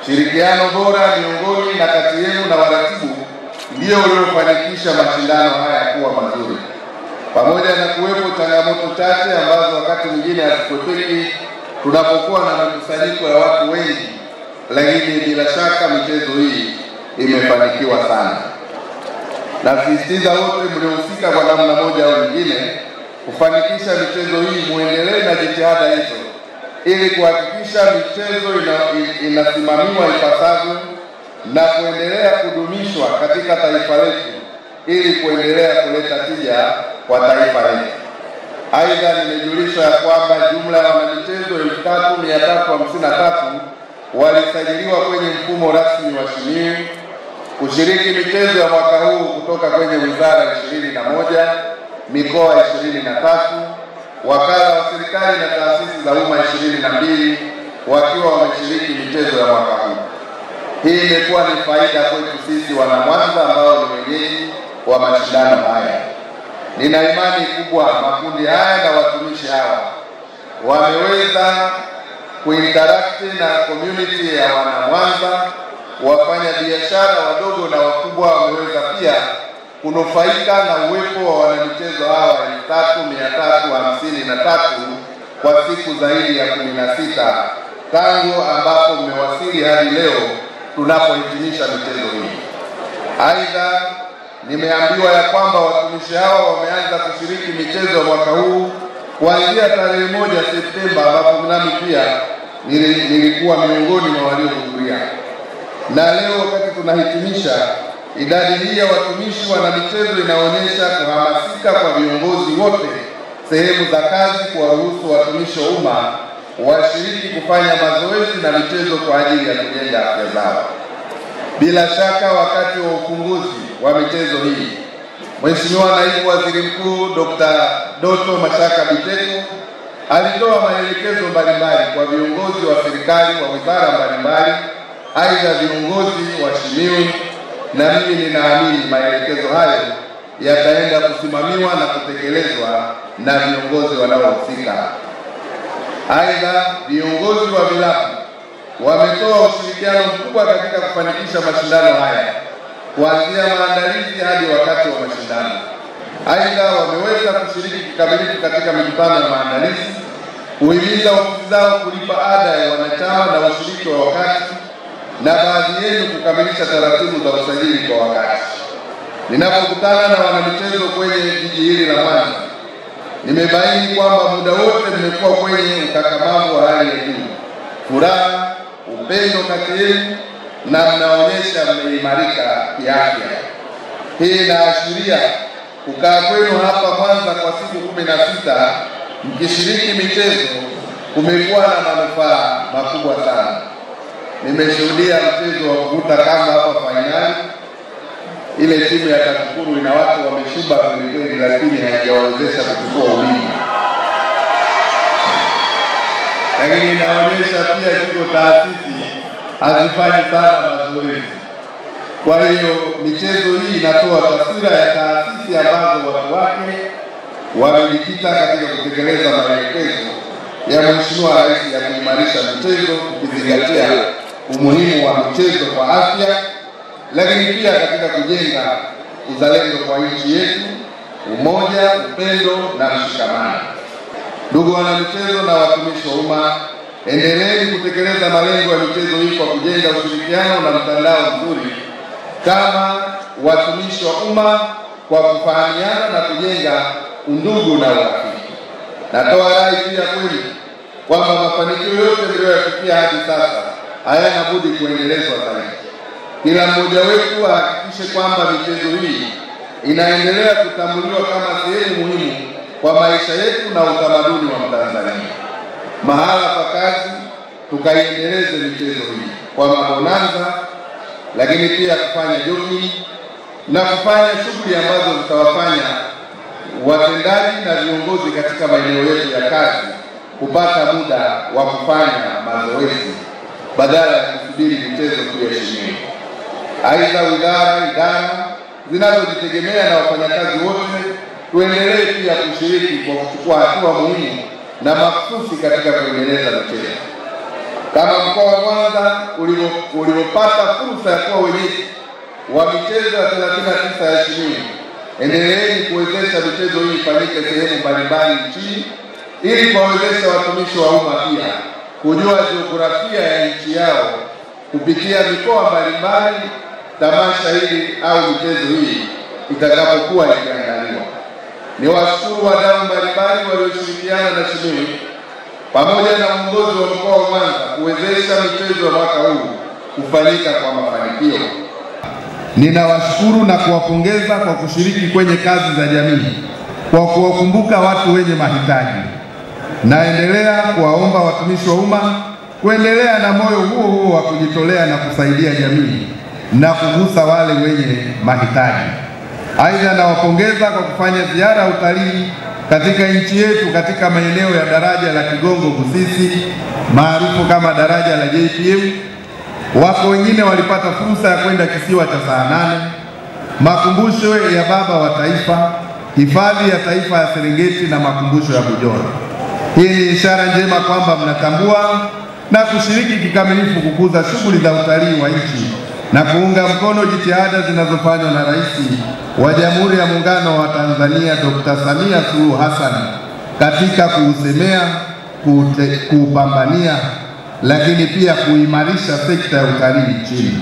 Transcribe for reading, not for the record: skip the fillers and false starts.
Shirikiano bora miongoni na kati yenu na waratibu ndio uliofanikisha mashindano haya kuwa mazuri. Pamoja na kuwepo changamoto chache ambazo wakati mwingine hazikwepeki tunapokuwa na mkusanyiko ya watu wengi, lakini bila shaka michezo hii imefanikiwa sana. Nasisitiza wote mliohusika kwa namna moja au nyingine kufanikisha michezo hii muendelee na jitihada hizo ili kuhakikisha michezo inasimamiwa ipasavyo na kuendelea kudumishwa katika taifa letu ili kuendelea kuleta tija kwa taifa letu. Aidha, nimejulishwa ya kwamba jumla ya wanamichezo 3,353 walisajiliwa kwenye mfumo rasmi wa SHIMIU kushiriki michezo ya mwaka huu kutoka kwenye wizara 21, mikoa 23, wakala wa serikali na taasisi za umma 22 wakiwa wameshiriki michezo ya mwaka huu. Hii imekuwa ni faida kwetu sisi wana Mwanza ambao ni wenyeji wa mashindano haya. Nina imani kubwa makundi haya na watumishi hawa wameweza kuinteract na community ya wana Mwanza. Wafanya biashara wadogo na wakubwa wameweza pia kunufaika na uwepo wa wanamichezo hawa 3,353 kwa siku zaidi ya 16 tangu ambapo mmewasili hadi leo tunapohitimisha michezo hii. Aidha, nimeambiwa ya kwamba watumishi hawa wameanza kushiriki michezo ya mwaka huu kuanzia tarehe 1 Septemba, ambapo nami pia nilikuwa miongoni mwa waliohudhuria. Na leo wakati tunahitimisha, idadi hii ya watumishi wana michezo inaonyesha kuhamasika kwa viongozi wote sehemu za kazi kuwaruhusu watumishi wa umma washiriki kufanya mazoezi na michezo kwa ajili ya kujenga afya zao. Bila shaka wakati wa ufunguzi wa michezo hii, Mheshimiwa Naibu Waziri Mkuu Dr. Doto Mashaka Biteko alitoa maelekezo mbalimbali kwa viongozi wa serikali wa wizara mbalimbali, aidha viongozi wa SHIMIU, na mimi ninaamini maelekezo hayo yataenda kusimamiwa na kutekelezwa na viongozi wanaohusika. Aidha, viongozi wa vilabu wametoa ushirikiano mkubwa katika kufanikisha mashindano haya kuanzia maandalizi hadi wakati wa mashindano. Aidha, wameweza kushiriki kikamilifu katika mikutano ya maandalizi, kuhimiza ofisi zao kulipa ada ya wanachama na ushiriki wa wakati, na baadhi yenu kukamilisha taratibu za usajili kwa wakati. Ninapokutana na wanamichezo kwenye jiji hili la Mwanza, nimebaini kwamba muda wote mmekuwa kwenye ukakamavu wa hali ya juu, furaha, upendo kati yenu, na mnaonyesha mmeimarika kiafya. Hii inaashiria kukaa kwenu hapa Mwanza kwa siku 16 mkishiriki michezo kumekuwa na manufaa makubwa sana. Nimeshuhudia mchezo wa kuvuta kamba hapa fainali. Ile timu ya TAKUKURU ina watu wameshiba kweli, lakini haijawezesha kuchukua ubingwa. Lakini inaonyesha pia ziko taasisi hazifanyi sana mazoezi. Kwa hiyo michezo hii inatoa taswira ya taasisi ambazo watu wake wamejikita katika kutekeleza maelekezo ya Mheshimiwa Rais ya kuimarisha michezo, kuzingatia umuhimu wa michezo kwa afya, lakini pia katika kujenga uzalendo kwa nchi yetu, umoja, upendo na mshikamano. Ndugu wanamichezo na watumishi wa umma, endeleeni kutekeleza malengo ya michezo hii kwa kujenga ushirikiano na mtandao mzuri kama watumishi wa umma, kwa kufahamiana na kujenga undugu na urafiki. Natoa rai pia kweli kwamba mafanikio yote mliyoyafikia hadi sasa hayana budi kuendelezwa zaidi. Kila mmoja wetu ahakikishe kwamba michezo hii inaendelea kutambuliwa kama sehemu muhimu kwa maisha yetu na utamaduni wa Mtanzania. Mahala pa kazi tukaiendeleze michezo hii kwa mabonanza, lakini pia kufanya jogging na kufanya shughuli ambazo zitawafanya watendaji na viongozi katika maeneo yetu ya kazi kupata muda wa kufanya mazoezi badala ya kusubiri michezo kuheshimiwa. Aidha, idara zinazojitegemea na wafanyakazi wote tuendelee pia kushiriki kwa kuchukua hatua muhimu na mahususi katika kuendeleza michezo. Kama mkoa wa Mwanza uliopata fursa ya kuwa wenyeji wa michezo ya 39 ya Shimini, endeleeni kuwezesha michezo hii ifanyike sehemu mbalimbali nchini ili kuwawezesha watumishi wa umma pia kujua jiografia ya nchi yao kupitia mikoa mbalimbali tamasha hili au michezo hii itakapokuwa ikiandaliwa. Ni washukuru wadau mbalimbali walioshirikiana na Shimini pamoja na uongozi wa mkoa wa Mwanza kuwezesha michezo ya mwaka huu kufanyika kwa mafanikio. Ninawashukuru na kuwapongeza kwa kushiriki kwenye kazi za jamii kwa kuwakumbuka watu wenye mahitaji. Naendelea kuwaomba watumishi wa umma kuendelea na moyo huo wa kujitolea na kusaidia jamii na kugusa wale wenye mahitaji. Aidha, nawapongeza kwa kufanya ziara ya utalii katika nchi yetu katika maeneo ya daraja la Kigongo Busisi maarufu kama daraja la JPM. Wako wengine walipata fursa ya kwenda kisiwa cha Saanane, makumbusho ya baba wa taifa, hifadhi ya taifa ya Serengeti na makumbusho ya Bujora. Hii ni ishara njema kwamba mnatambua na kushiriki kikamilifu kukuza shughuli za utalii wa nchi na kuunga mkono jitihada zinazofanywa na Rais wa Jamhuri ya Muungano wa Tanzania Dr. Samia Suluhu Hassan katika kuusemea, kuupambania, lakini pia kuimarisha sekta ya utalii nchini.